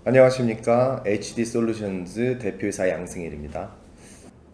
안녕하십니까. HD솔루션즈 대표이사 양승일입니다.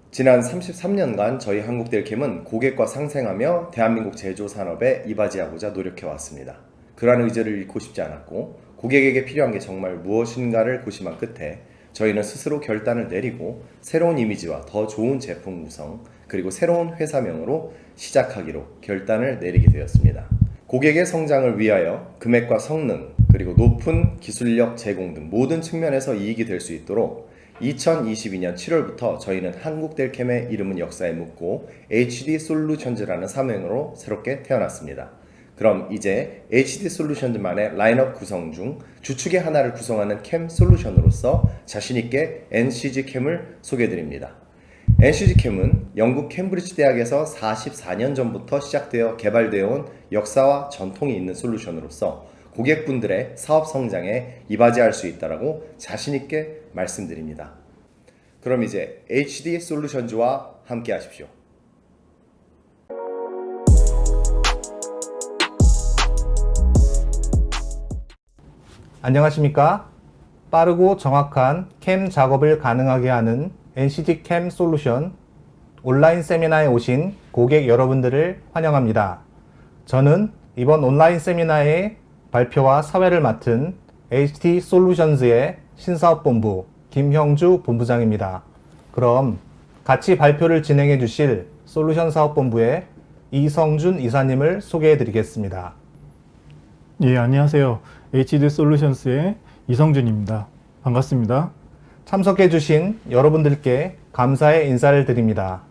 지난 33년간 저희 한국델캠은 고객과 상생하며 대한민국 제조산업에 이바지하고자 노력해왔습니다. 그러한 의지를 잃고 싶지 않았고 고객에게 필요한 게 정말 무엇인가를 고심한 끝에 저희는 스스로 결단을 내리고 새로운 이미지와 더 좋은 제품 구성 그리고 새로운 회사명으로 시작하기로 결단을 내리게 되었습니다. 고객의 성장을 위하여 금액과 성능 그리고 높은 기술력 제공 등 모든 측면에서 이익이 될 수 있도록 2022년 7월부터 저희는 한국델캠의 이름은 역사에 묻고 HD솔루션즈라는 사명으로 새롭게 태어났습니다. 그럼 이제 HD솔루션즈만의 라인업 구성 중 주축의 하나를 구성하는 캠 솔루션으로서 자신있게 NCG캠을 소개해드립니다. NCG캠은 영국 캠브리지 대학에서 44년 전부터 시작되어 개발되어 온 역사와 전통이 있는 솔루션으로서 고객분들의 사업 성장에 이바지할 수 있다고 자신있게 말씀드립니다. 그럼 이제 HD솔루션즈와 함께 하십시오. 안녕하십니까? 빠르고 정확한 캠 작업을 가능하게 하는 NCG 캠 솔루션 온라인 세미나에 오신 고객 여러분들을 환영합니다. 저는 이번 온라인 세미나의 발표와 사회를 맡은 HD솔루션즈의 신사업본부 김형주 본부장입니다. 그럼 같이 발표를 진행해 주실 솔루션 사업본부의 이성준 이사님을 소개해 드리겠습니다. 예, 안녕하세요. HD솔루션스의 이성준입니다. 반갑습니다. 참석해 주신 여러분들께 감사의 인사를 드립니다.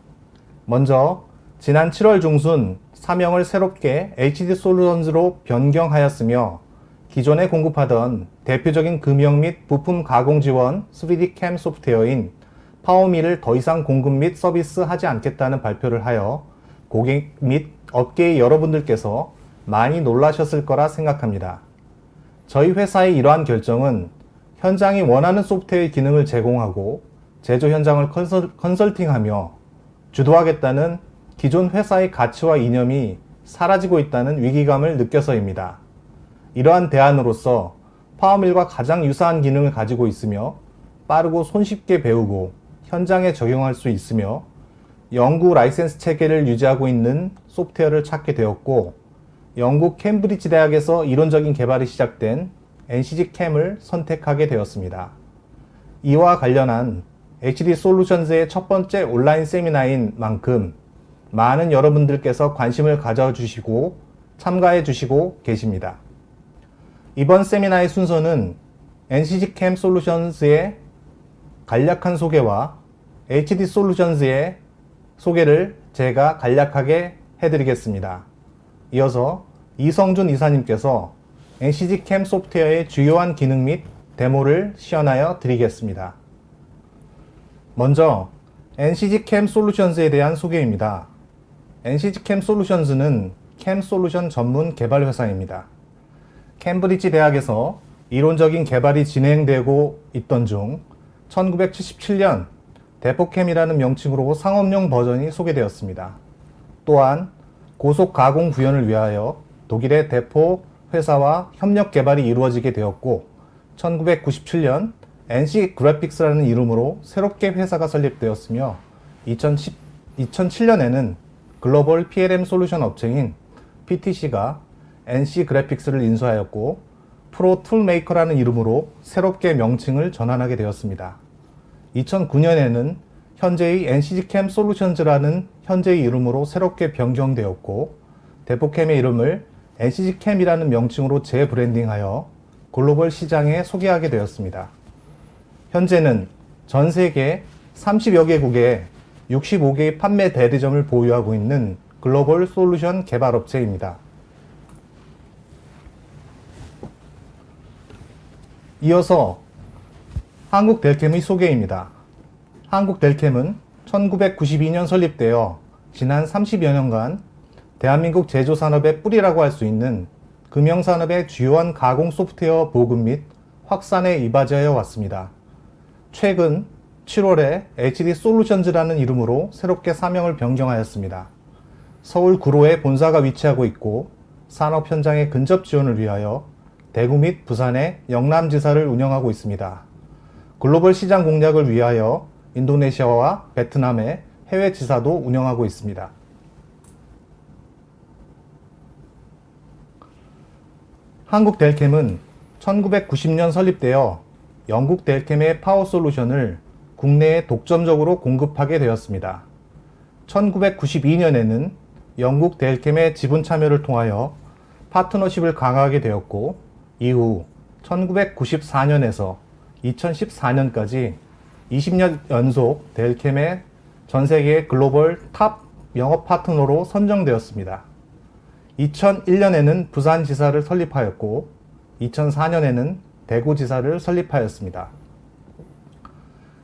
먼저 지난 7월 중순 사명을 새롭게 HD솔루션즈로 변경하였으며 기존에 공급하던 대표적인 금형 및 부품 가공 지원 3D 캠 소프트웨어인 파워미를 더 이상 공급 및 서비스하지 않겠다는 발표를 하여 고객 및 업계의 여러분들께서 많이 놀라셨을 거라 생각합니다. 저희 회사의 이러한 결정은 현장이 원하는 소프트웨어의 기능을 제공하고 제조 현장을 컨설팅하며 주도하겠다는 기존 회사의 가치와 이념이 사라지고 있다는 위기감을 느껴서입니다. 이러한 대안으로서 파워밀과 가장 유사한 기능을 가지고 있으며 빠르고 손쉽게 배우고 현장에 적용할 수 있으며 영구 라이센스 체계를 유지하고 있는 소프트웨어를 찾게 되었고 영국 캠브리지 대학에서 이론적인 개발이 시작된 NCG 캠을 선택하게 되었습니다. 이와 관련한 HD솔루션즈의 첫 번째 온라인 세미나인 만큼 많은 여러분들께서 관심을 가져주시고 참가해 주시고 계십니다. 이번 세미나의 순서는 NCG 캠 솔루션즈의 간략한 소개와 HD솔루션즈의 소개를 제가 간략하게 해드리겠습니다. 이어서 이성준 이사님께서 NCG 캠 소프트웨어의 주요한 기능 및 데모를 시연하여 드리겠습니다. 먼저 NCG 캠 솔루션즈에 대한 소개입니다. NCG 캠 솔루션즈는 캠 솔루션 전문 개발 회사입니다. 캠브리지 대학에서 이론적인 개발이 진행되고 있던 중 1977년 대포캠이라는 명칭으로 상업용 버전이 소개되었습니다. 또한 고속 가공 구현을 위하여 독일의 대포 회사와 협력 개발이 이루어지게 되었고 1997년 NC 그래픽스라는 이름으로 새롭게 회사가 설립되었으며 2007년에는 글로벌 PLM 솔루션 업체인 PTC가 NC 그래픽스를 인수하였고 프로 툴메이커라는 이름으로 새롭게 명칭을 전환하게 되었습니다. 2009년에는 현재의 NCG 캠 솔루션즈라는 현재의 이름으로 새롭게 변경되었고 대포캠의 이름을 NCG 캠이라는 명칭으로 재브랜딩하여 글로벌 시장에 소개하게 되었습니다. 현재는 전 세계 30여 개국에 65개의 판매 대리점을 보유하고 있는 글로벌 솔루션 개발업체입니다. 이어서 한국델캠의 소개입니다. 한국델캠은 1992년 설립되어 지난 30여 년간 대한민국 제조산업의 뿌리라고 할 수 있는 금형산업의 주요한 가공 소프트웨어 보급 및 확산에 이바지하여 왔습니다. 최근 7월에 HD솔루션즈라는 이름으로 새롭게 사명을 변경하였습니다. 서울 구로에 본사가 위치하고 있고 산업 현장의 근접 지원을 위하여 대구 및 부산의 영남지사를 운영하고 있습니다. 글로벌 시장 공략을 위하여 인도네시아와 베트남의 해외 지사도 운영하고 있습니다. 한국 델캠은 1990년 설립되어 영국 델캠의 파워 솔루션을 국내에 독점적으로 공급하게 되었습니다. 1992년에는 영국 델캠의 지분 참여를 통하여 파트너십을 강화하게 되었고, 이후 1994년에서 2014년까지 20년 연속 델캠의 전 세계 글로벌 탑 영업 파트너로 선정되었습니다. 2001년에는 부산지사를 설립하였고 2004년에는 대구지사를 설립하였습니다.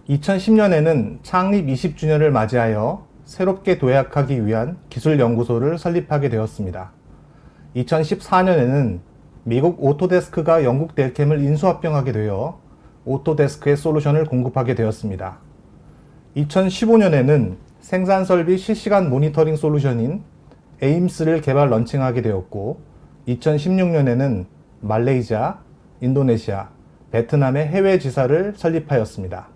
2010년에는 창립 20주년을 맞이하여 새롭게 도약하기 위한 기술연구소를 설립하게 되었습니다. 2014년에는 미국 오토데스크가 영국 델캠을 인수합병하게 되어 오토데스크의 솔루션을 공급하게 되었습니다. 2015년에는 생산설비 실시간 모니터링 솔루션인 에임스를 개발 런칭하게 되었고, 2016년에는 말레이시아, 인도네시아, 베트남의 해외 지사를 설립하였습니다.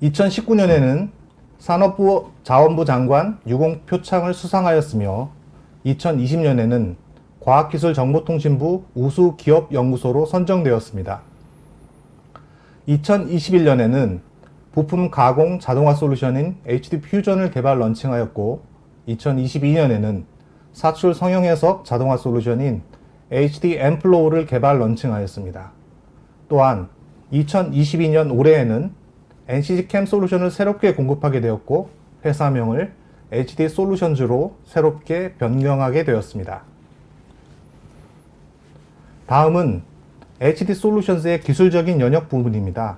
2019년에는 산업부 자원부 장관 유공 표창을 수상하였으며, 2020년에는 과학기술정보통신부 우수 기업 연구소로 선정되었습니다. 2021년에는 부품 가공 자동화 솔루션인 HD 퓨전을 개발 런칭하였고, 2022년에는 사출 성형 해석 자동화 솔루션인 HD 앰플로우를 개발 런칭하였습니다. 또한 2022년 올해에는 NCG캠 솔루션을 새롭게 공급하게 되었고, 회사명을 HD 솔루션즈로 새롭게 변경하게 되었습니다. 다음은 HD 솔루션즈의 기술적인 연역 부분입니다.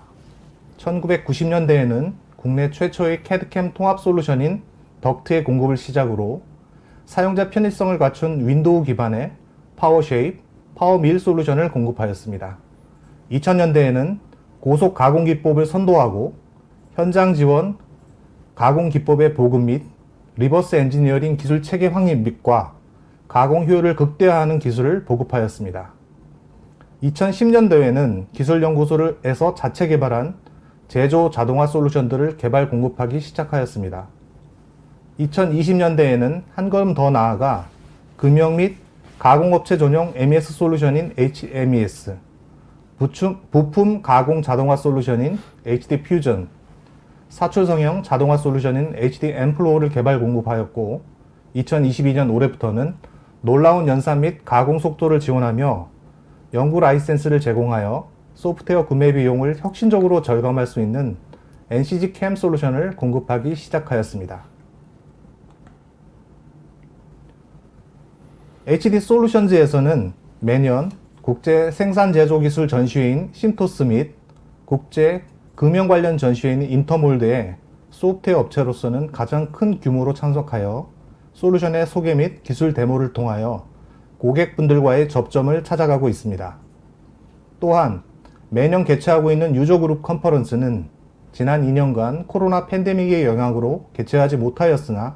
1990년대에는 국내 최초의 CAD/CAM 통합 솔루션인 덕트의 공급을 시작으로 사용자 편의성을 갖춘 윈도우 기반의 파워쉐입, 파워밀 솔루션을 공급하였습니다. 2000년대에는 고속 가공 기법을 선도하고 현장 지원 가공 기법의 보급 및 리버스 엔지니어링 기술 체계 확립 및과 가공 효율을 극대화하는 기술을 보급하였습니다. 2010년도에는 기술연구소에서 자체 개발한 제조 자동화 솔루션들을 개발 공급하기 시작하였습니다. 2020년대에는 한 걸음 더 나아가 금형 및 가공업체 전용 MES 솔루션인 HMES, 부품 가공 자동화 솔루션인 HD 퓨전, 사출 성형 자동화 솔루션인 HD 앰플로우를 개발 공급하였고, 2022년 올해부터는 놀라운 연산 및 가공 속도를 지원하며 연구 라이센스를 제공하여 소프트웨어 구매 비용을 혁신적으로 절감할 수 있는 NCG캠 솔루션을 공급하기 시작하였습니다. HD 솔루션즈에서는 매년 국제 생산 제조 기술 전시회인 심토스 및 국제 금형 관련 전시회인 인터몰드에 소프트웨어 업체로서는 가장 큰 규모로 참석하여 솔루션의 소개 및 기술 데모를 통하여 고객분들과의 접점을 찾아가고 있습니다. 또한 매년 개최하고 있는 유저그룹 컨퍼런스는 지난 2년간 코로나 팬데믹의 영향으로 개최하지 못하였으나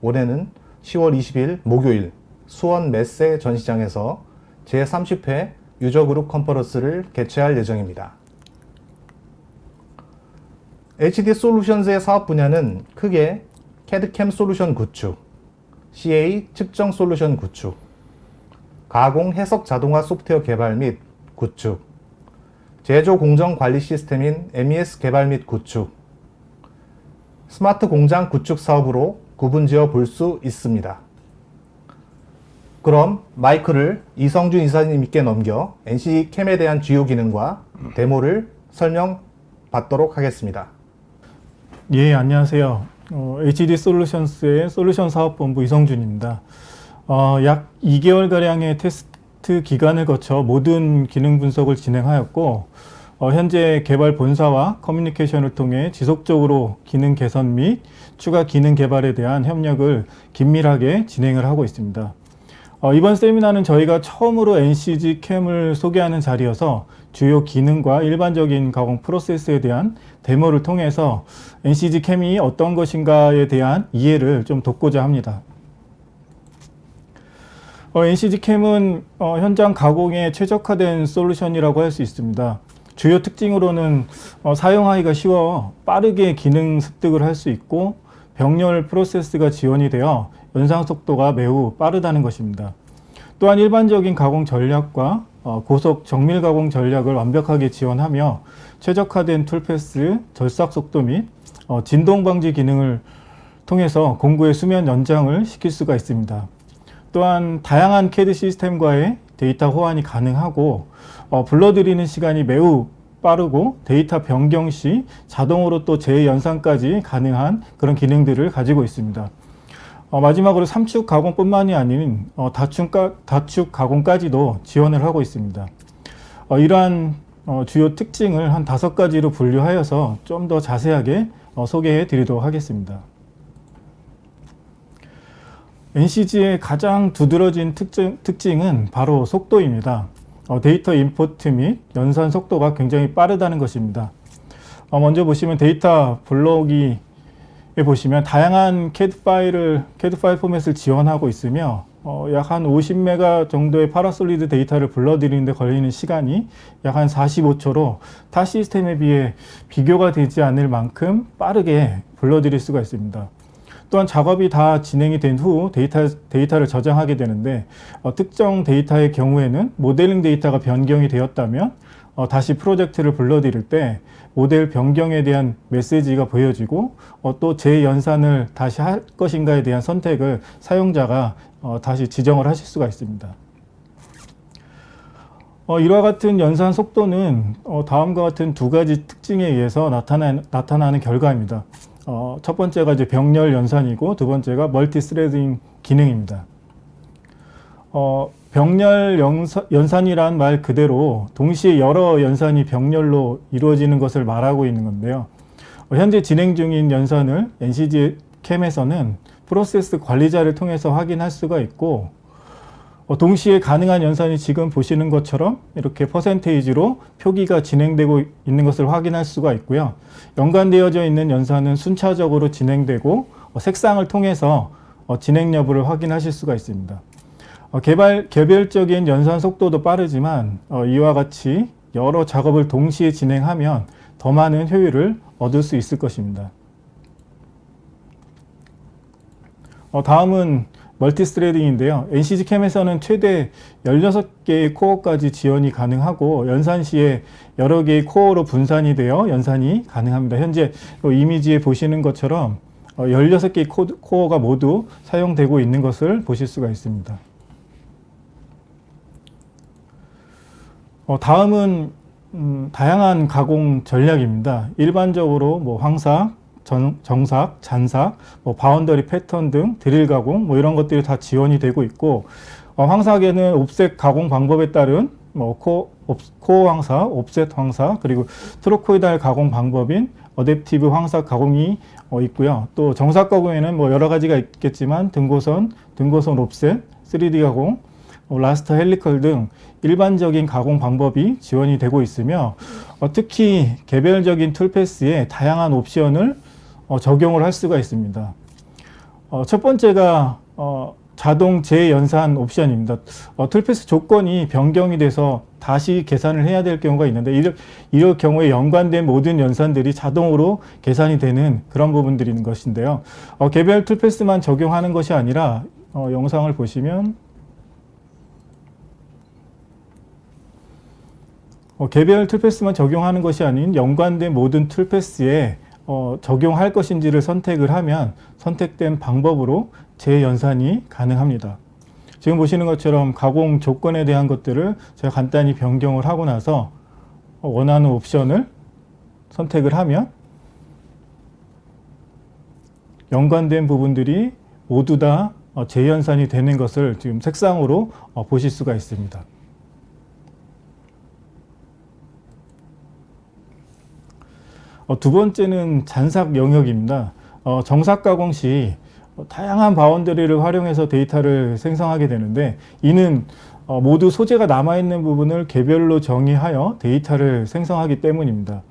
올해는 10월 20일 목요일 수원 메세 전시장에서 제30회 유저그룹 컨퍼런스를 개최할 예정입니다. HD 솔루션즈의 사업 분야는 크게 CAD/CAM 솔루션 구축, CA 측정 솔루션 구축, 가공 해석 자동화 소프트웨어 개발 및 구축, 제조 공정 관리 시스템인 MES 개발 및 구축, 스마트 공장 구축 사업으로 구분지어 볼 수 있습니다. 그럼 마이크를 이성준 이사님께 넘겨 NC캠에 대한 주요 기능과 데모를 설명받도록 하겠습니다. 예, 안녕하세요. HD 솔루션스의 솔루션 사업본부 이성준입니다. 약 2개월가량의 테스트 기간을 거쳐 모든 기능 분석을 진행하였고, 현재 개발 본사와 커뮤니케이션을 통해 지속적으로 기능 개선 및 추가 기능 개발에 대한 협력을 긴밀하게 진행을 하고 있습니다. 이번 세미나는 저희가 처음으로 NCG캠을 소개하는 자리여서 주요 기능과 일반적인 가공 프로세스에 대한 데모를 통해서 NCG캠이 어떤 것인가에 대한 이해를 좀 돕고자 합니다. NCG캠은 현장 가공에 최적화된 솔루션이라고 할 수 있습니다. 주요 특징으로는 사용하기가 쉬워 빠르게 기능 습득을 할 수 있고 병렬 프로세스가 지원이 되어 연상 속도가 매우 빠르다는 것입니다. 또한 일반적인 가공 전략과 고속 정밀 가공 전략을 완벽하게 지원하며 최적화된 툴패스, 절삭 속도 및 진동 방지 기능을 통해서 공구의 수면 연장을 시킬 수가 있습니다. 또한 다양한 CAD 시스템과의 데이터 호환이 가능하고 불러들이는 시간이 매우 빠르고 데이터 변경 시 자동으로 또 재연산까지 가능한 그런 기능들을 가지고 있습니다. 마지막으로 삼축 가공뿐만이 아닌 다축 가공까지도 지원을 하고 있습니다. 이러한 주요 특징을 한 5가지로 분류하여서 좀 더 자세하게 소개해 드리도록 하겠습니다. NCG의 가장 두드러진 특징은 바로 속도입니다. 데이터 임포트 및 연산 속도가 굉장히 빠르다는 것입니다. 먼저 보시면 데이터 블록에 보시면 다양한 CAD 파일 포맷을 지원하고 있으며 약 한 50메가 정도의 파라솔리드 데이터를 불러들이는 데 걸리는 시간이 약 한 45초로 타 시스템에 비해 비교가 되지 않을 만큼 빠르게 불러들일 수가 있습니다. 또한 작업이 다 진행이 된 후 데이터를 저장하게 되는데 특정 데이터의 경우에는 모델링 데이터가 변경이 되었다면 다시 프로젝트를 불러들일 때 모델 변경에 대한 메시지가 보여지고 또 재연산을 다시 할 것인가에 대한 선택을 사용자가 다시 지정을 하실 수가 있습니다. 이와 같은 연산 속도는 다음과 같은 2가지 특징에 의해서 나타나는 결과입니다. 첫 번째가 이제 병렬 연산이고 두 번째가 멀티 스레딩 기능입니다. 병렬 연산이란 말 그대로 동시에 여러 연산이 병렬로 이루어지는 것을 말하고 있는 건데요. 현재 진행 중인 연산을 NCG 캠에서는 프로세스 관리자를 통해서 확인할 수가 있고 동시에 가능한 연산이 지금 보시는 것처럼 이렇게 퍼센테이지로 표기가 진행되고 있는 것을 확인할 수가 있고요. 연관되어져 있는 연산은 순차적으로 진행되고 색상을 통해서 진행 여부를 확인하실 수가 있습니다. 개별적인 연산 속도도 빠르지만 이와 같이 여러 작업을 동시에 진행하면 더 많은 효율을 얻을 수 있을 것입니다. 다음은 멀티스레딩인데요. NCG 캠에서는 최대 16개의 코어까지 지원이 가능하고 연산 시에 여러 개의 코어로 분산이 되어 연산이 가능합니다. 현재 이미지에 보시는 것처럼 16개의 코어가 모두 사용되고 있는 것을 보실 수가 있습니다. 다음은 다양한 가공 전략입니다. 일반적으로 황삭, 정삭, 잔삭, 바운더리 패턴 등 드릴 가공 이런 것들이 다 지원이 되고 있고 황삭에는 옵셋 가공 방법에 따른 코어 황삭, 옵셋 황삭 그리고 트로코이달 가공 방법인 어댑티브 황삭 가공이 있고요. 또 정삭 가공에는 여러 가지가 있겠지만 등고선 옵셋, 3D 가공, 라스터 헬리컬 등 일반적인 가공 방법이 지원이 되고 있으며 특히 개별적인 툴패스에 다양한 옵션을 적용을 할 수가 있습니다. 첫 번째가 자동 재연산 옵션입니다. 툴패스 조건이 변경이 돼서 다시 계산을 해야 될 경우가 있는데 이럴 경우에 연관된 모든 연산들이 자동으로 계산이 되는 그런 부분들이 있는 것인데요. 개별 툴패스만 적용하는 것이 아니라 영상을 보시면 개별 툴패스만 적용하는 것이 아닌 연관된 모든 툴패스에 적용할 것인지를 선택을 하면 선택된 방법으로 재연산이 가능합니다. 지금 보시는 것처럼 가공 조건에 대한 것들을 제가 간단히 변경을 하고 나서 원하는 옵션을 선택을 하면 연관된 부분들이 모두 다 재연산이 되는 것을 지금 색상으로 보실 수가 있습니다. 두 번째는 잔삭 영역입니다. 정삭 가공 시 다양한 바운더리를 활용해서 데이터를 생성하게 되는데 이는 모두 소재가 남아있는 부분을 개별로 정의하여 데이터를 생성하기 때문입니다.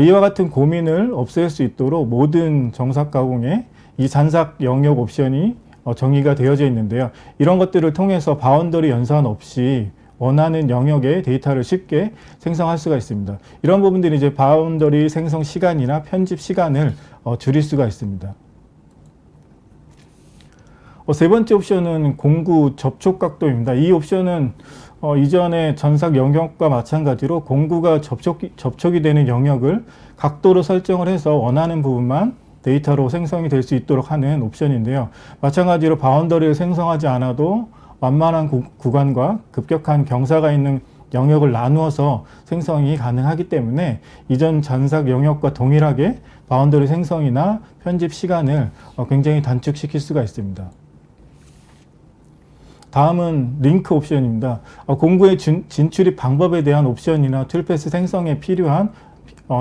이와 같은 고민을 없앨 수 있도록 모든 정삭 가공에 이 잔삭 영역 옵션이 정의가 되어져 있는데요. 이런 것들을 통해서 바운더리 연산 없이 원하는 영역의 데이터를 쉽게 생성할 수가 있습니다. 이런 부분들이 이제 바운더리 생성 시간이나 편집 시간을 줄일 수가 있습니다. 세 번째 옵션은 공구 접촉 각도입니다. 이 옵션은 이전의 전삭 영역과 마찬가지로 공구가 접촉이 되는 영역을 각도로 설정을 해서 원하는 부분만 데이터로 생성이 될 수 있도록 하는 옵션인데요. 마찬가지로 바운더리를 생성하지 않아도 완만한 구간과 급격한 경사가 있는 영역을 나누어서 생성이 가능하기 때문에 이전 전삭 영역과 동일하게 바운더리 생성이나 편집 시간을 굉장히 단축시킬 수가 있습니다. 다음은 링크 옵션입니다. 공구의 진출입 방법에 대한 옵션이나 툴패스 생성에 필요한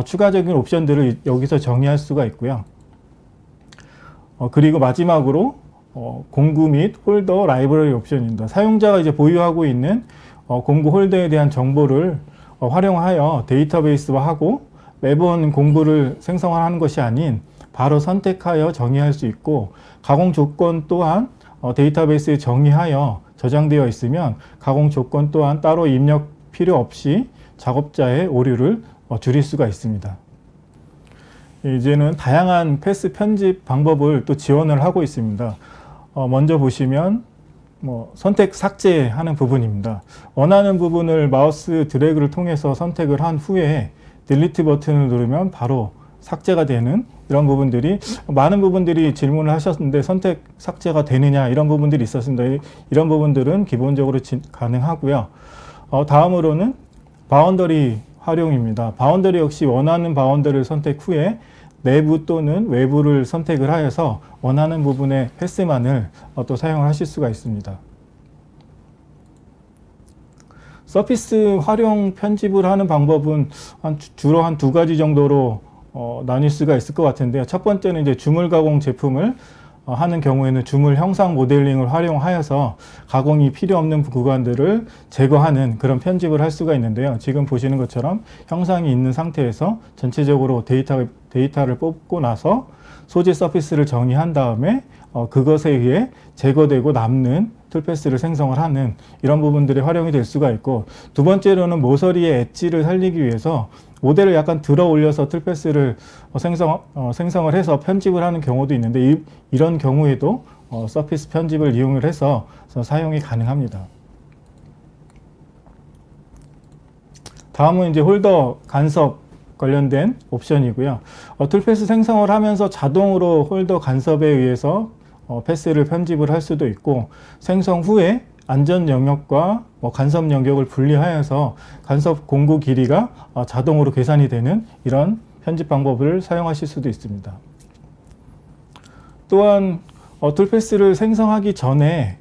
추가적인 옵션들을 여기서 정의할 수가 있고요. 그리고 마지막으로 공구 및 홀더 라이브러리 옵션입니다. 사용자가 이제 보유하고 있는 공구 홀더에 대한 정보를 활용하여 데이터베이스화하고 매번 공구를 생성하는 것이 아닌 바로 선택하여 정의할 수 있고, 가공 조건 또한 데이터베이스에 정의하여 저장되어 있으면 가공 조건 또한 따로 입력 필요 없이 작업자의 오류를 줄일 수가 있습니다. 이제는 다양한 패스 편집 방법을 또 지원을 하고 있습니다. 먼저 보시면 선택 삭제하는 부분입니다. 원하는 부분을 마우스 드래그를 통해서 선택을 한 후에 딜리트 버튼을 누르면 바로 삭제가 되는 이런 부분들이, 많은 부분들이 질문을 하셨는데 선택 삭제가 되느냐 이런 부분들이 있었습니다. 이런 부분들은 기본적으로 가능하고요. 다음으로는 바운더리 활용입니다. 바운더리 역시 원하는 바운더리를 선택 후에 내부 또는 외부를 선택을 하여서 원하는 부분의 패스만을 또 사용을 하실 수가 있습니다. 서피스 활용 편집을 하는 방법은 주로 한 두 가지 정도로 나뉠 수가 있을 것 같은데요. 첫 번째는 이제 주물 가공 제품을 하는 경우에는 주물 형상 모델링을 활용하여서 가공이 필요 없는 구간들을 제거하는 그런 편집을 할 수가 있는데요. 지금 보시는 것처럼 형상이 있는 상태에서 전체적으로 데이터를 뽑고 나서 소재 서피스를 정의한 다음에 그것에 의해 제거되고 남는 툴패스를 생성을 하는 이런 부분들이 활용이 될 수가 있고, 두 번째로는 모서리의 엣지를 살리기 위해서 모델을 약간 들어 올려서 툴패스를 생성을 해서 편집을 하는 경우도 있는데, 이런 경우에도 서피스 편집을 이용을 해서 사용이 가능합니다. 다음은 이제 홀더 간섭 관련된 옵션이고요. 툴패스 생성을 하면서 자동으로 홀더 간섭에 의해서 패스를 편집을 할 수도 있고, 생성 후에 안전 영역과 간섭 영역을 분리하여서 간섭 공구 길이가 자동으로 계산이 되는 이런 편집 방법을 사용하실 수도 있습니다. 또한 툴패스를 생성하기 전에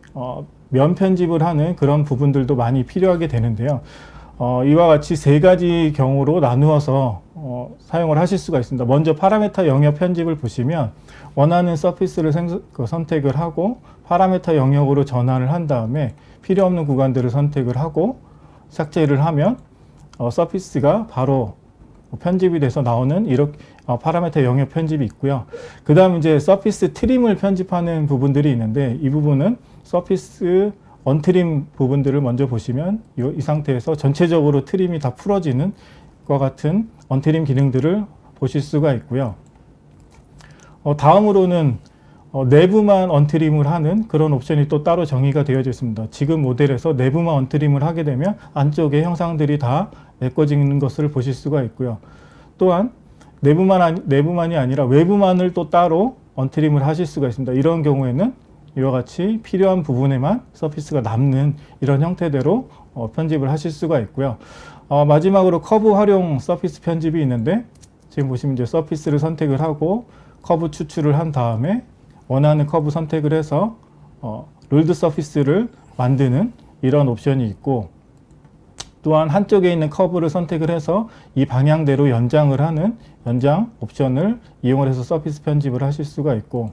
면 편집을 하는 그런 부분들도 많이 필요하게 되는데요. 이와 같이 세 가지 경우로 나누어서 사용을 하실 수가 있습니다. 먼저 파라메터 영역 편집을 보시면 원하는 서피스를 선택을 하고 파라메터 영역으로 전환을 한 다음에 필요 없는 구간들을 선택을 하고 삭제를 하면 서피스가 바로 편집이 돼서 나오는 이렇게 파라메터 영역 편집이 있고요. 그 다음 이제 서피스 트림을 편집하는 부분들이 있는데, 이 부분은 서피스 언트림 부분들을 먼저 보시면 이 상태에서 전체적으로 트림이 다 풀어지는 것과 같은 언트림 기능들을 보실 수가 있고요. 다음으로는 내부만 언트림을 하는 그런 옵션이 또 따로 정의가 되어져 있습니다. 지금 모델에서 내부만 언트림을 하게 되면 안쪽에 형상들이 다 메꿔지는 것을 보실 수가 있고요. 또한 내부만이 아니라 외부만을 또 따로 언트림을 하실 수가 있습니다. 이런 경우에는 이와 같이 필요한 부분에만 서피스가 남는 이런 형태대로 편집을 하실 수가 있고요. 마지막으로 커브 활용 서피스 편집이 있는데, 지금 보시면 이제 서피스를 선택을 하고 커브 추출을 한 다음에 원하는 커브 선택을 해서 롤드 서피스를 만드는 이런 옵션이 있고, 또한 한쪽에 있는 커브를 선택을 해서 이 방향대로 연장을 하는 연장 옵션을 이용을 해서 서피스 편집을 하실 수가 있고,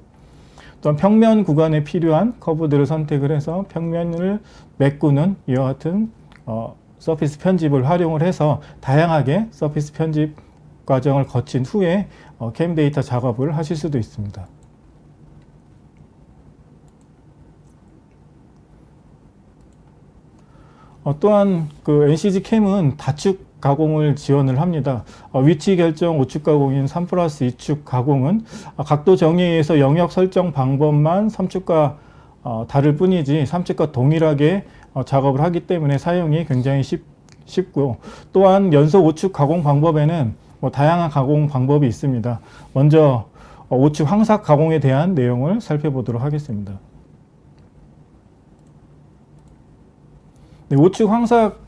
또한 평면 구간에 필요한 커브들을 선택을 해서 평면을 메꾸는 이와 같은 서피스 편집을 활용을 해서 다양하게 서피스 편집 과정을 거친 후에 캠 데이터 작업을 하실 수도 있습니다. 또한 그 NCG 캠은 다축 가공을 지원을 합니다. 위치 결정 5축 가공인 3+2축 가공은 각도 정의에 의해서 영역 설정 방법만 3축과 다를 뿐이지 3축과 동일하게 작업을 하기 때문에 사용이 굉장히 쉽고, 또한 연속 5축 가공 방법에는 다양한 가공 방법이 있습니다. 먼저 5축 황삭 가공에 대한 내용을 살펴보도록 하겠습니다. 네, 5축 황삭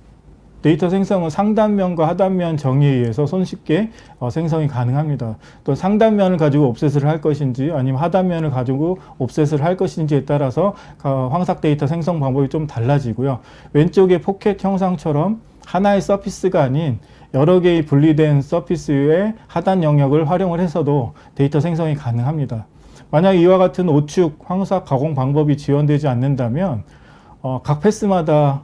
데이터 생성은 상단면과 하단면 정의에 의해서 손쉽게 생성이 가능합니다. 또 상단면을 가지고 옵셋을 할 것인지 아니면 하단면을 가지고 옵셋을 할 것인지에 따라서 황삭 데이터 생성 방법이 좀 달라지고요. 왼쪽의 포켓 형상처럼 하나의 서피스가 아닌 여러 개의 분리된 서피스의 하단 영역을 활용을 해서도 데이터 생성이 가능합니다. 만약 이와 같은 5축 황삭 가공 방법이 지원되지 않는다면 각 패스마다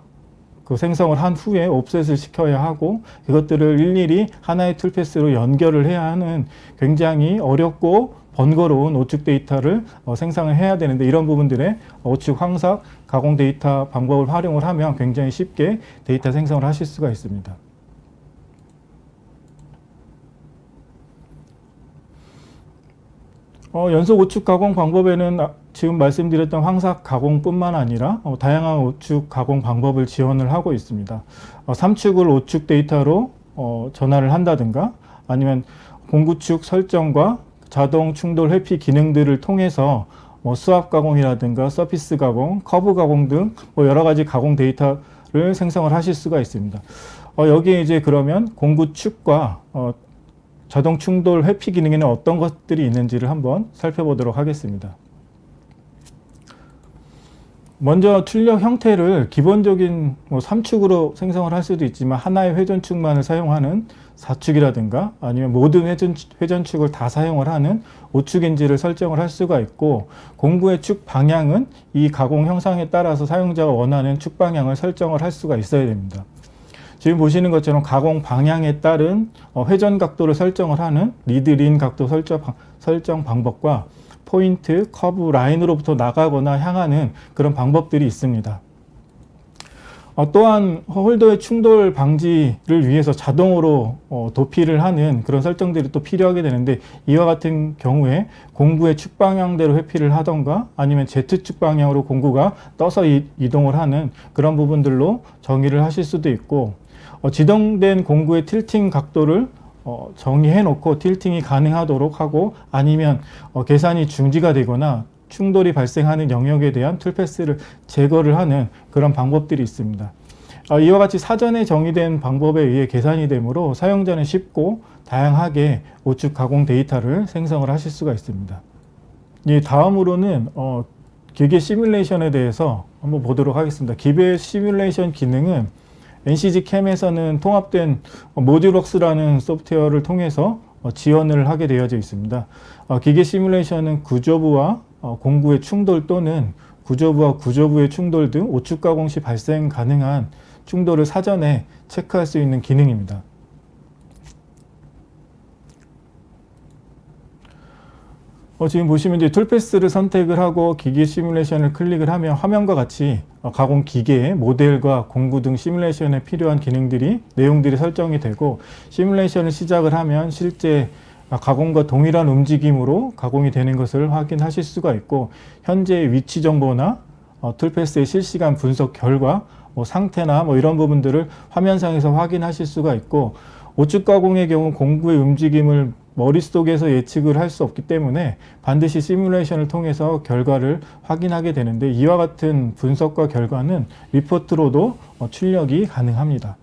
그 생성을 한 후에 옵셋을 시켜야 하고, 그것들을 일일이 하나의 툴 패스로 연결을 해야 하는 굉장히 어렵고 번거로운 5축 데이터를 생성을 해야 되는데, 이런 부분들의 5축 황삭 가공 데이터 방법을 활용을 하면 굉장히 쉽게 데이터 생성을 하실 수가 있습니다. 연속 5축 가공 방법에는 지금 말씀드렸던 황삭 가공뿐만 아니라 다양한 5축 가공 방법을 지원을 하고 있습니다. 3축을 5축 데이터로 전환을 한다든가, 아니면 공구축 설정과 자동 충돌 회피 기능들을 통해서 수압 가공이라든가 서피스 가공, 커브 가공 등 여러 가지 가공 데이터를 생성을 하실 수가 있습니다. 여기에 이제 그러면 공구축과 자동 충돌 회피 기능에는 어떤 것들이 있는지를 한번 살펴보도록 하겠습니다. 먼저 출력 형태를 기본적인 3축으로 생성을 할 수도 있지만, 하나의 회전축만을 사용하는 4축이라든가 아니면 모든 회전축을 다 사용을 하는 5축인지를 설정을 할 수가 있고, 공구의 축 방향은 이 가공 형상에 따라서 사용자가 원하는 축 방향을 설정을 할 수가 있어야 됩니다. 지금 보시는 것처럼 가공 방향에 따른 회전 각도를 설정을 하는 리드 린 각도 설정 방법과 포인트, 커브, 라인으로부터 나가거나 향하는 그런 방법들이 있습니다. 또한 홀더의 충돌 방지를 위해서 자동으로 도피를 하는 그런 설정들이 또 필요하게 되는데, 이와 같은 경우에 공구의 축 방향대로 회피를 하던가 아니면 Z축 방향으로 공구가 떠서 이동을 하는 그런 부분들로 정의를 하실 수도 있고, 지정된 공구의 틸팅 각도를 정의해 놓고 틸팅이 가능하도록 하고, 아니면 계산이 중지가 되거나 충돌이 발생하는 영역에 대한 툴패스를 제거를 하는 그런 방법들이 있습니다. 이와 같이 사전에 정의된 방법에 의해 계산이 되므로 사용자는 쉽고 다양하게 5축 가공 데이터를 생성을 하실 수가 있습니다. 다음으로는 기계 시뮬레이션에 대해서 한번 보도록 하겠습니다. 기계 시뮬레이션 기능은 NCG 캠에서는 통합된 모듈웍스라는 소프트웨어를 통해서 지원을 하게 되어져 있습니다. 기계 시뮬레이션은 구조부와 공구의 충돌 또는 구조부와 구조부의 충돌 등 5축 가공 시 발생 가능한 충돌을 사전에 체크할 수 있는 기능입니다. 지금 보시면 이제 툴패스를 선택을 하고 기계 시뮬레이션을 클릭을 하면 화면과 같이 가공 기계의 모델과 공구 등 시뮬레이션에 필요한 내용들이 설정이 되고, 시뮬레이션을 시작을 하면 실제 가공과 동일한 움직임으로 가공이 되는 것을 확인하실 수가 있고, 현재 위치 정보나 툴패스의 실시간 분석 결과, 상태나 이런 부분들을 화면상에서 확인하실 수가 있고, 5축 가공의 경우 공구의 움직임을 머릿속에서 예측을 할 수 없기 때문에 반드시 시뮬레이션을 통해서 결과를 확인하게 되는데, 이와 같은 분석과 결과는 리포트로도 출력이 가능합니다.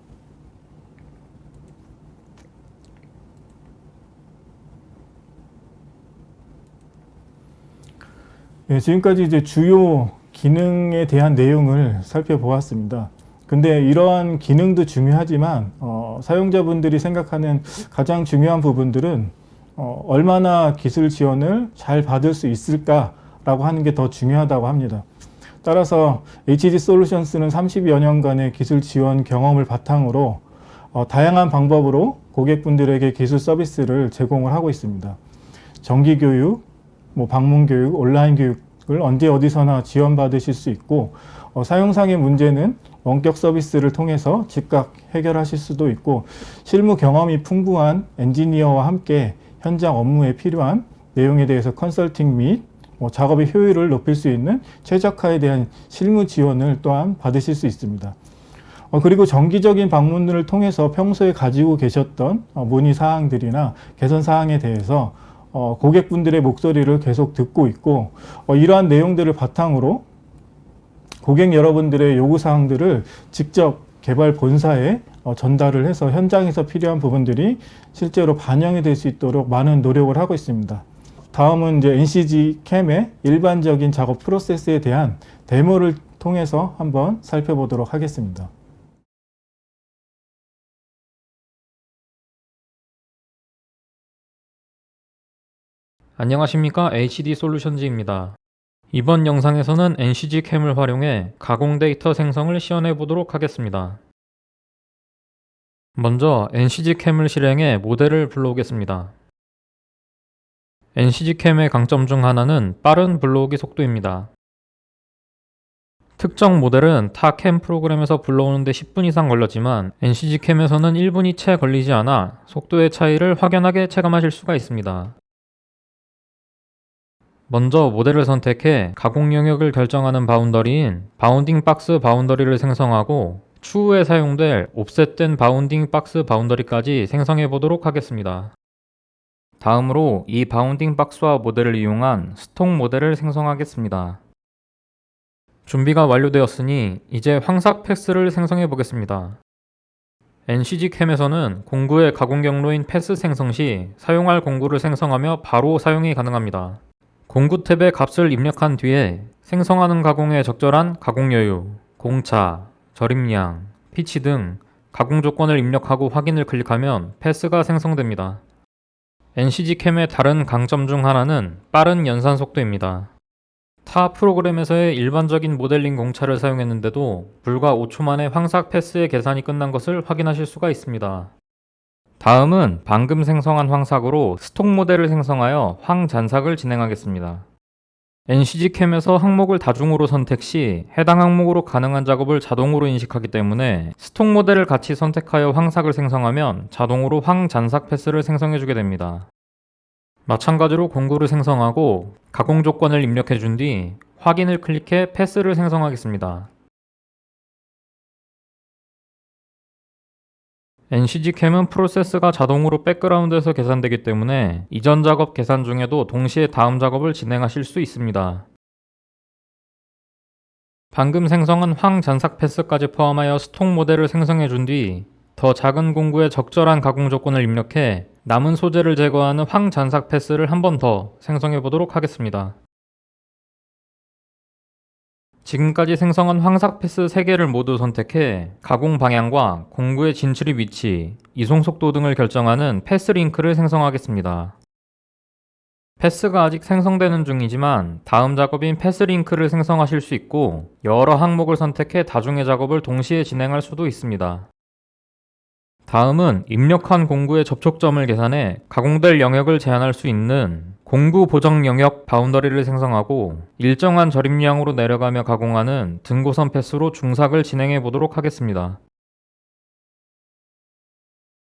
지금까지 이제 주요 기능에 대한 내용을 살펴보았습니다. 근데 이러한 기능도 중요하지만 사용자분들이 생각하는 가장 중요한 부분들은 얼마나 기술 지원을 잘 받을 수 있을까라고 하는 게 더 중요하다고 합니다. 따라서 HD 솔루션스는 30여 년간의 기술 지원 경험을 바탕으로 다양한 방법으로 고객분들에게 기술 서비스를 제공을 하고 있습니다. 정기교육, 방문교육, 온라인 교육을 언제 어디서나 지원받으실 수 있고, 사용상의 문제는 원격 서비스를 통해서 즉각 해결하실 수도 있고, 실무 경험이 풍부한 엔지니어와 함께 현장 업무에 필요한 내용에 대해서 컨설팅 및 작업의 효율을 높일 수 있는 최적화에 대한 실무 지원을 또한 받으실 수 있습니다. 그리고 정기적인 방문을 통해서 평소에 가지고 계셨던 문의 사항들이나 개선 사항에 대해서 고객분들의 목소리를 계속 듣고 있고, 이러한 내용들을 바탕으로 고객 여러분들의 요구 사항들을 직접 개발 본사에 전달을 해서 현장에서 필요한 부분들이 실제로 반영이 될 수 있도록 많은 노력을 하고 있습니다. 다음은 이제 NCG 캠의 일반적인 작업 프로세스에 대한 데모를 통해서 한번 살펴보도록 하겠습니다. 안녕하십니까, HD 솔루션즈입니다. 이번 영상에서는 NCG 캠을 활용해 가공 데이터 생성을 시연해 보도록 하겠습니다. 먼저 NCG 캠을 실행해 모델을 불러오겠습니다. NCG 캠의 강점 중 하나는 빠른 불러오기 속도입니다. 특정 모델은 타 캠 프로그램에서 불러오는데 10분 이상 걸렸지만 NCG 캠에서는 1분이 채 걸리지 않아 속도의 차이를 확연하게 체감하실 수가 있습니다. 먼저 모델을 선택해 가공 영역을 결정하는 바운더리인 바운딩 박스 바운더리를 생성하고 추후에 사용될 옵셋된 바운딩 박스 바운더리까지 생성해 보도록 하겠습니다. 다음으로 이 바운딩 박스와 모델을 이용한 스톡 모델을 생성하겠습니다. 준비가 완료되었으니 이제 황삭 패스를 생성해 보겠습니다. NCG 캠에서는 공구의 가공 경로인 패스 생성 시 사용할 공구를 생성하며 바로 사용이 가능합니다. 공구 탭에 값을 입력한 뒤에 생성하는 가공에 적절한 가공 여유, 공차, 절임량, 피치 등 가공 조건을 입력하고 확인을 클릭하면 패스가 생성됩니다. NCG 캠의 다른 강점 중 하나는 빠른 연산 속도입니다. 타 프로그램에서의 일반적인 모델링 공차를 사용했는데도 불과 5초 만에 황삭 패스의 계산이 끝난 것을 확인하실 수가 있습니다. 다음은 방금 생성한 황삭으로 스톡 모델을 생성하여 황잔삭을 진행하겠습니다. NCG 캠에서 항목을 다중으로 선택 시 해당 항목으로 가능한 작업을 자동으로 인식하기 때문에 스톡 모델을 같이 선택하여 황삭을 생성하면 자동으로 황잔삭 패스를 생성해주게 됩니다. 마찬가지로 공구를 생성하고 가공 조건을 입력해 준 뒤 확인을 클릭해 패스를 생성하겠습니다. NCG 캠은 프로세스가 자동으로 백그라운드에서 계산되기 때문에 이전 작업 계산 중에도 동시에 다음 작업을 진행하실 수 있습니다. 방금 생성한 황잔삭 패스까지 포함하여 스톡 모델을 생성해 준 뒤 더 작은 공구에 적절한 가공 조건을 입력해 남은 소재를 제거하는 황잔삭 패스를 한 번 더 생성해 보도록 하겠습니다. 지금까지 생성한 황삭 패스 3개를 모두 선택해 가공 방향과 공구의 진출입 위치, 이송 속도 등을 결정하는 패스 링크를 생성하겠습니다. 패스가 아직 생성되는 중이지만 다음 작업인 패스 링크를 생성하실 수 있고 여러 항목을 선택해 다중의 작업을 동시에 진행할 수도 있습니다. 다음은 입력한 공구의 접촉점을 계산해 가공될 영역을 제한할 수 있는 공구 보정 영역 바운더리를 생성하고 일정한 절임량으로 내려가며 가공하는 등고선 패스로 중삭을 진행해 보도록 하겠습니다.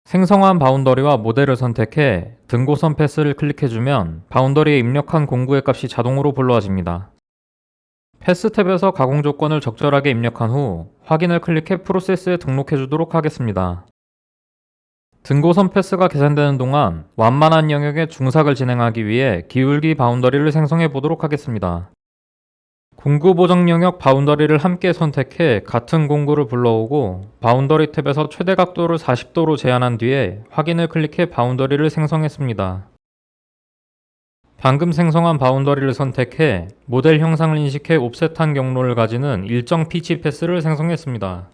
생성한 바운더리와 모델을 선택해 등고선 패스를 클릭해주면 바운더리에 입력한 공구의 값이 자동으로 불러와집니다. 패스 탭에서 가공 조건을 적절하게 입력한 후 확인을 클릭해 프로세스에 등록해 주도록 하겠습니다. 등고선 패스가 계산되는 동안 완만한 영역의 중삭을 진행하기 위해 기울기 바운더리를 생성해 보도록 하겠습니다. 공구 보정 영역 바운더리를 함께 선택해 같은 공구를 불러오고 바운더리 탭에서 최대 각도를 40도로 제한한 뒤에 확인을 클릭해 바운더리를 생성했습니다. 방금 생성한 바운더리를 선택해 모델 형상을 인식해 옵셋한 경로를 가지는 일정 피치 패스를 생성했습니다.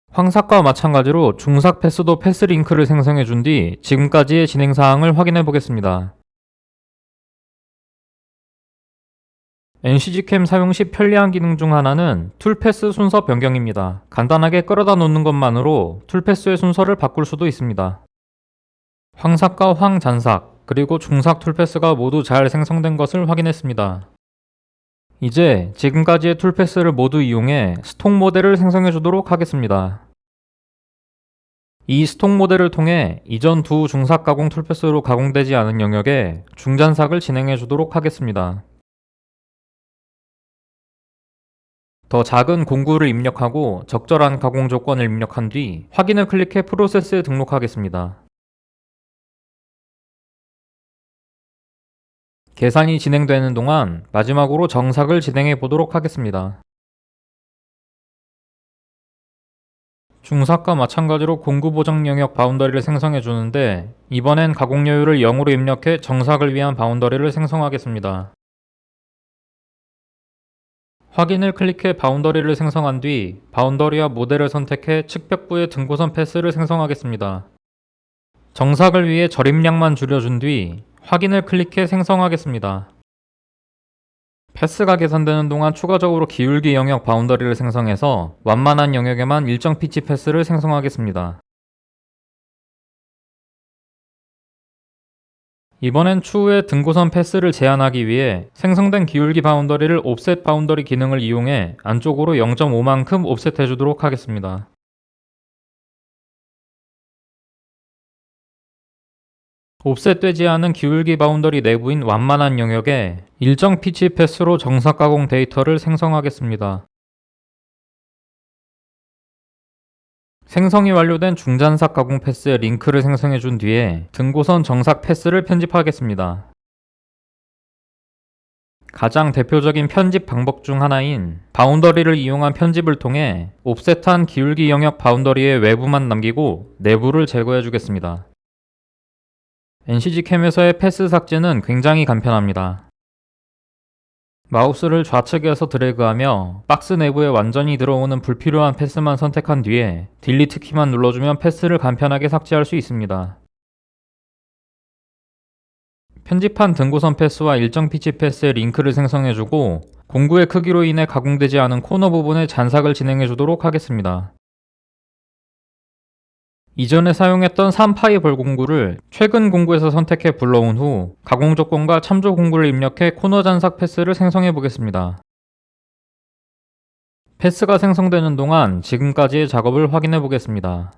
황삭과 마찬가지로 중삭 패스도 패스 링크를 생성해 준 뒤 지금까지의 진행 사항을 확인해 보겠습니다. NCG 캠 사용 시 편리한 기능 중 하나는 툴패스 순서 변경입니다. 간단하게 끌어다 놓는 것만으로 툴패스의 순서를 바꿀 수도 있습니다. 황삭과 황잔삭, 그리고 중삭 툴패스가 모두 잘 생성된 것을 확인했습니다. 이제 지금까지의 툴패스를 모두 이용해 스톡 모델을 생성해 주도록 하겠습니다. 이 스톡 모델을 통해 이전 두 중삭 가공 툴패스로 가공되지 않은 영역에 중잔삭을 진행해 주도록 하겠습니다. 더 작은 공구를 입력하고 적절한 가공 조건을 입력한 뒤 확인을 클릭해 프로세스에 등록하겠습니다. 계산이 진행되는 동안 마지막으로 정삭을 진행해 보도록 하겠습니다. 중삭과 마찬가지로 공구 보정 영역 바운더리를 생성해 주는데 이번엔 가공 여유를 0으로 입력해 정삭을 위한 바운더리를 생성하겠습니다. 확인을 클릭해 바운더리를 생성한 뒤 바운더리와 모델을 선택해 측벽부에 등고선 패스를 생성하겠습니다. 정삭을 위해 절입량만 줄여준 뒤 확인을 클릭해 생성하겠습니다. 패스가 계산되는 동안 추가적으로 기울기 영역 바운더리를 생성해서 완만한 영역에만 일정 피치 패스를 생성하겠습니다. 이번엔 추후에 등고선 패스를 제한하기 위해 생성된 기울기 바운더리를 옵셋 바운더리 기능을 이용해 안쪽으로 0.5만큼 옵셋해 주도록 하겠습니다. 옵셋되지 않은 기울기 바운더리 내부인 완만한 영역에 일정 피치 패스로 정삭 가공 데이터를 생성하겠습니다. 생성이 완료된 중잔삭 가공 패스의 링크를 생성해 준 뒤에 등고선 정삭 패스를 편집하겠습니다. 가장 대표적인 편집 방법 중 하나인 바운더리를 이용한 편집을 통해 옵셋한 기울기 영역 바운더리의 외부만 남기고 내부를 제거해 주겠습니다. NCG캠에서의 패스 삭제는 굉장히 간편합니다. 마우스를 좌측에서 드래그하며 박스 내부에 완전히 들어오는 불필요한 패스만 선택한 뒤에 딜리트 키만 눌러주면 패스를 간편하게 삭제할 수 있습니다. 편집한 등고선 패스와 일정 피치 패스의 링크를 생성해주고 공구의 크기로 인해 가공되지 않은 코너 부분에 잔삭을 진행해주도록 하겠습니다. 이전에 사용했던 3파이 벌 공구를 최근 공구에서 선택해 불러온 후 가공 조건과 참조 공구를 입력해 코너 잔삭 패스를 생성해 보겠습니다. 패스가 생성되는 동안 지금까지의 작업을 확인해 보겠습니다.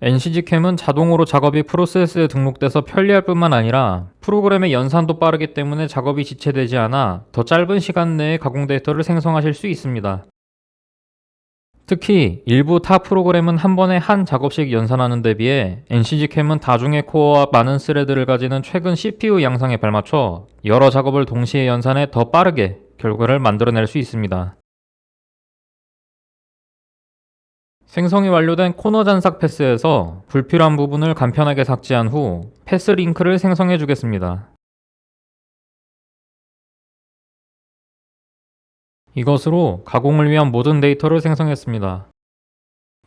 NCG캠은 자동으로 작업이 프로세스에 등록돼서 편리할 뿐만 아니라 프로그램의 연산도 빠르기 때문에 작업이 지체되지 않아 더 짧은 시간 내에 가공 데이터를 생성하실 수 있습니다. 특히 일부 타 프로그램은 한 번에 한 작업씩 연산하는 데 비해 NCG캠은 다중의 코어와 많은 스레드를 가지는 최근 CPU 양상에 발맞춰 여러 작업을 동시에 연산해 더 빠르게 결과를 만들어낼 수 있습니다. 생성이 완료된 코너 잔삭 패스에서 불필요한 부분을 간편하게 삭제한 후 패스 링크를 생성해 주겠습니다. 이것으로 가공을 위한 모든 데이터를 생성했습니다.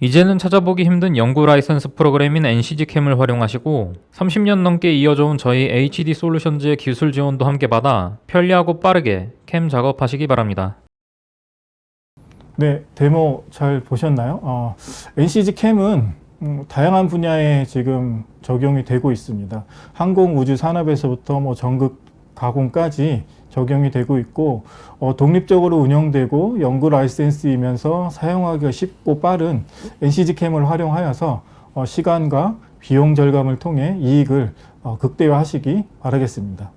이제는 찾아보기 힘든 연구 라이선스 프로그램인 NCG캠을 활용하시고 30년 넘게 이어져 온 저희 HD 솔루션즈의 기술 지원도 함께 받아 편리하고 빠르게 캠 작업하시기 바랍니다. 네, 데모 잘 보셨나요? NCG캠은 다양한 분야에 지금 적용이 되고 있습니다. 항공 우주 산업에서부터 전극 가공까지 적용이 되고 있고 독립적으로 운영되고 연구 라이센스이면서 사용하기가 쉽고 빠른 NCG캠을 활용하여서 시간과 비용 절감을 통해 이익을 극대화하시기 바라겠습니다.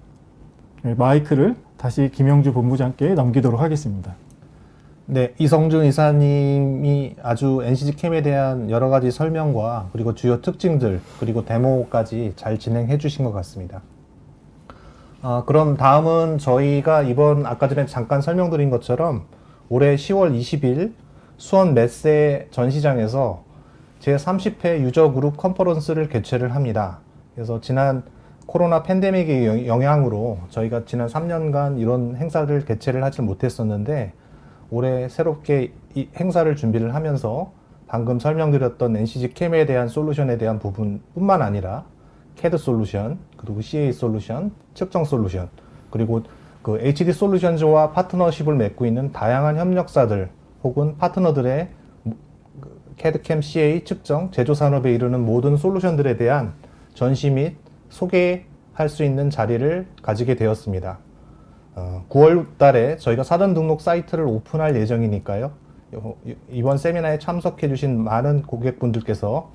네, 마이크를 다시 김영주 본부장께 넘기도록 하겠습니다. 네, 이성준 이사님이 아주 NCG캠에 대한 여러 가지 설명과 그리고 주요 특징들 그리고 데모까지 잘 진행해 주신 것 같습니다. 그럼 다음은 저희가 이번 아까 전에 잠깐 설명드린 것처럼 올해 10월 20일 수원 메세 전시장에서 제30회 유저그룹 컨퍼런스를 개최를 합니다. 그래서 지난 코로나 팬데믹의 영향으로 저희가 지난 3년간 이런 행사를 개최를 하지 못했었는데 올해 새롭게 이 행사를 준비를 하면서 방금 설명드렸던 NCG캠에 대한 솔루션에 대한 부분뿐만 아니라 CAD 솔루션, 그리고 CA 솔루션, 측정 솔루션, 그리고 그 HD 솔루션즈와 파트너십을 맺고 있는 다양한 협력사들 혹은 파트너들의 CAD/CAM, CA, 측정, 제조 산업에 이르는 모든 솔루션들에 대한 전시 및 소개할 수 있는 자리를 가지게 되었습니다. 9월 달에 저희가 사전 등록 사이트를 오픈할 예정이니까요. 이번 세미나에 참석해 주신 많은 고객분들께서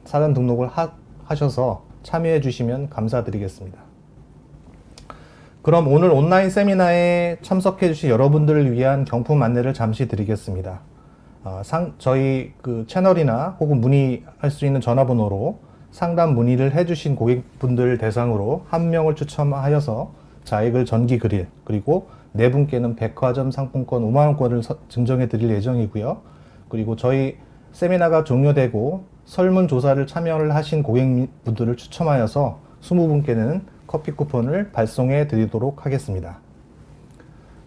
사전 등록을 하셔서 참여해 주시면 감사드리겠습니다. 그럼 오늘 온라인 세미나에 참석해 주신 여러분들을 위한 경품 안내를 잠시 드리겠습니다. 저희 그 채널이나 혹은 문의할 수 있는 전화번호로 상담 문의를 해주신 고객분들 대상으로 한 명을 추첨하여서 자액을 전기 그릴, 그리고 네 분께는 백화점 상품권 5만원권을 증정해 드릴 예정이고요. 그리고 저희 세미나가 종료되고 설문조사를 참여를 하신 고객분들을 추첨하여서 20분께는 커피 쿠폰을 발송해 드리도록 하겠습니다.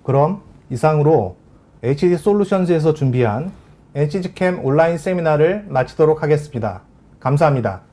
그럼 이상으로 HD 솔루션즈에서 준비한 HGCam 온라인 세미나를 마치도록 하겠습니다. 감사합니다.